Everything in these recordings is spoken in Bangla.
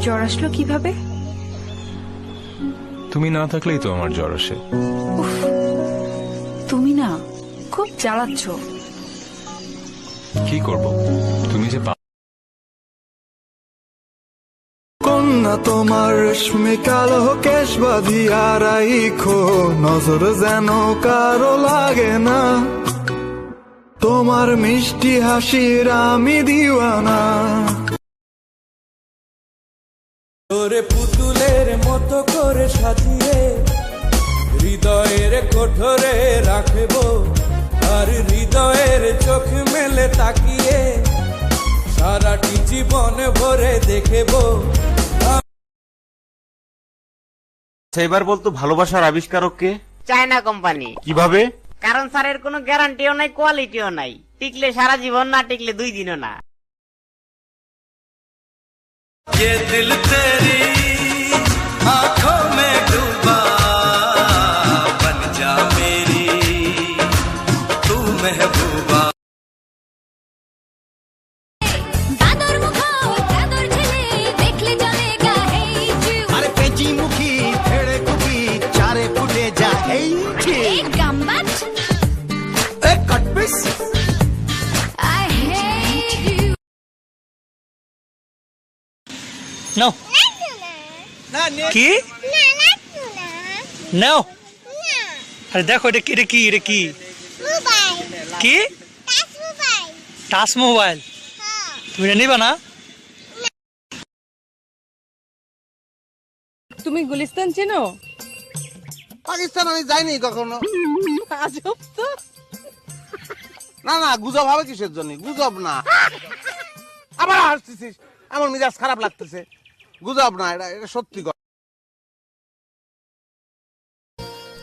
জ্বর আসলো কিভাবে? তুমি না থাকলেই তো আমার জ্বর আসে। তুমি না খুব জ্বালাচ্ছ। কি করব, তুমি যে কন্যা তোমার রেশমি কালো কেশ বাঁধিয়া রাইখো, নজর যেন কারো লাগে না, তোমার মিষ্টি হাসির আমি দিওয়ানা। তোরে পুতুলের মতো করে সাজিয়ে হৃদয়ের কোঠরে রাখবো, আর হৃদয়ের চোখ মেলে তাকিয়ে সারাটি জীবন ভরে দেখবো। এবার বলতো ভালোবাসার আবিষ্কারক কে? China company. কিভাবে? কারণ স্যার এর কোনো গ্যারান্টিও নাই, কোয়ালিটিও নাই। টিকলে সারা জীবন, না টিকলে 2 দিনও না। ये दिल तेरी आंखों में डूबा, बन जा मेरी तू महबूबा। अरे पेची मुखी फेड़े कुकी चारे फुटे जा कटपिस। No. কি? No. আরে দেখো এটা কি, এটা কি? কি? Touch mobile. তুমি এটা নিবা না? তুমি গুলিস্তান চেনো? পাকিস্তান আমি যাইনি কখনো। আজব তো। না না, গুজব হবে কিসের জন্য? গুজব না। আবার হাসতেছিস, আমার মিজাজ খারাপ লাগতেছে। গুজব না, এটা সত্যি কথা।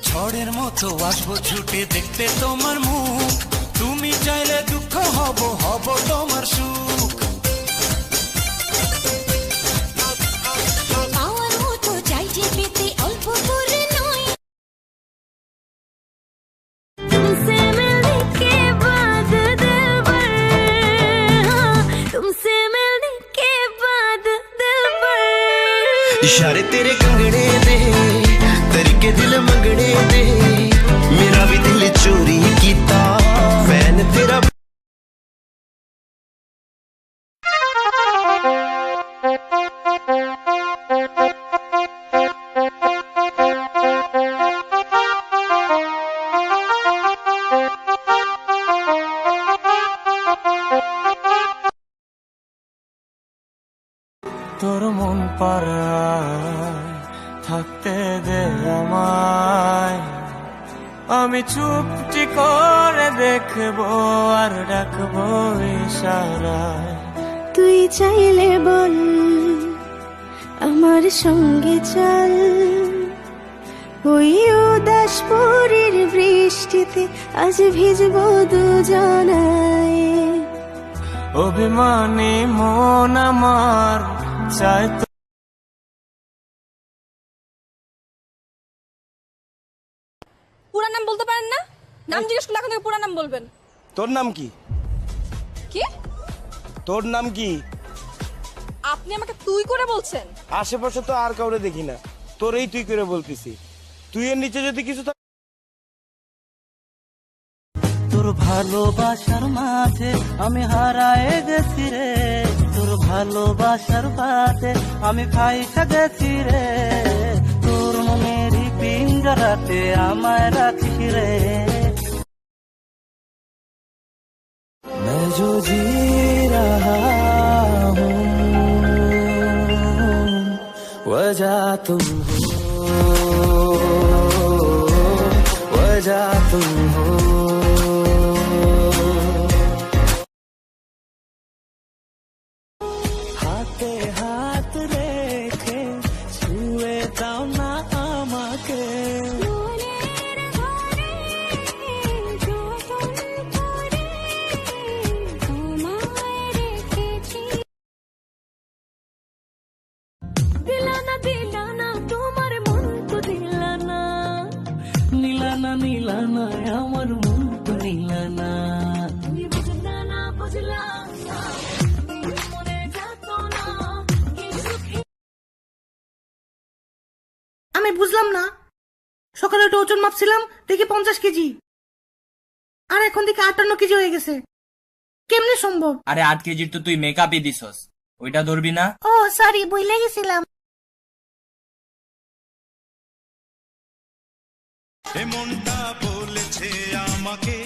ঝড়ের মতো আসবো ছুটে দেখতে তোমার মুখ, তুমি চাইলে দুঃখ হব হব তোমার সুখ। इशारे तेरे कंगड़े दे तरीके दिल मंगड़े दे, मेरा भी दिल चोरी कीता फैन तेरा। তোর মন পাড়ায় থাকতে দে আমায়, আমি চুপটি করে দেখবো আর ডাকবো ইশারায়। তুই চাইলে বল আমার সঙ্গে চল, ওই উদাস পুরীর বৃষ্টিতে আজ ভিজবো দুজনায়। অভিমানী মন আমার চাই তো। পুরা নাম বলতে পারেন না? নাম জিজ্ঞেস করলে এখন থেকে পুরা নাম বলবেন। তোর নাম কি? কি? তোর নাম কি? আপনি আমাকে তুই করে বলছেন? আশেপাশে তো আর কাউরে দেখি না, তোরেই তুই করে বলতেছি। তুই এর নিচে যদি কিছু তোর ভালোবাসার মাঝে আমি হারায়ে গেছি রে, তোর ভালোবাসার বাদে আমি ফাইসা গেছি রে, তোর মনেরই পিঞ্জরাতে আমায় রাখিস রে। मैं जो जी रहा हूँ वजह तुम हो, वजह तुम हो। বুঝলাম না, সকালে একটু ওজন মাপছিলাম দেখি 50 কেজি, আর এখন দেখি 58 কেজি হয়ে গেছে। কেমনে সম্ভব? আরে 8 কেজির তো তুই মেকআপই দিছস, ওইটা ধরবি না? ও সরি, বইলে গেছিলাম। মনটা বলেছে আমাকে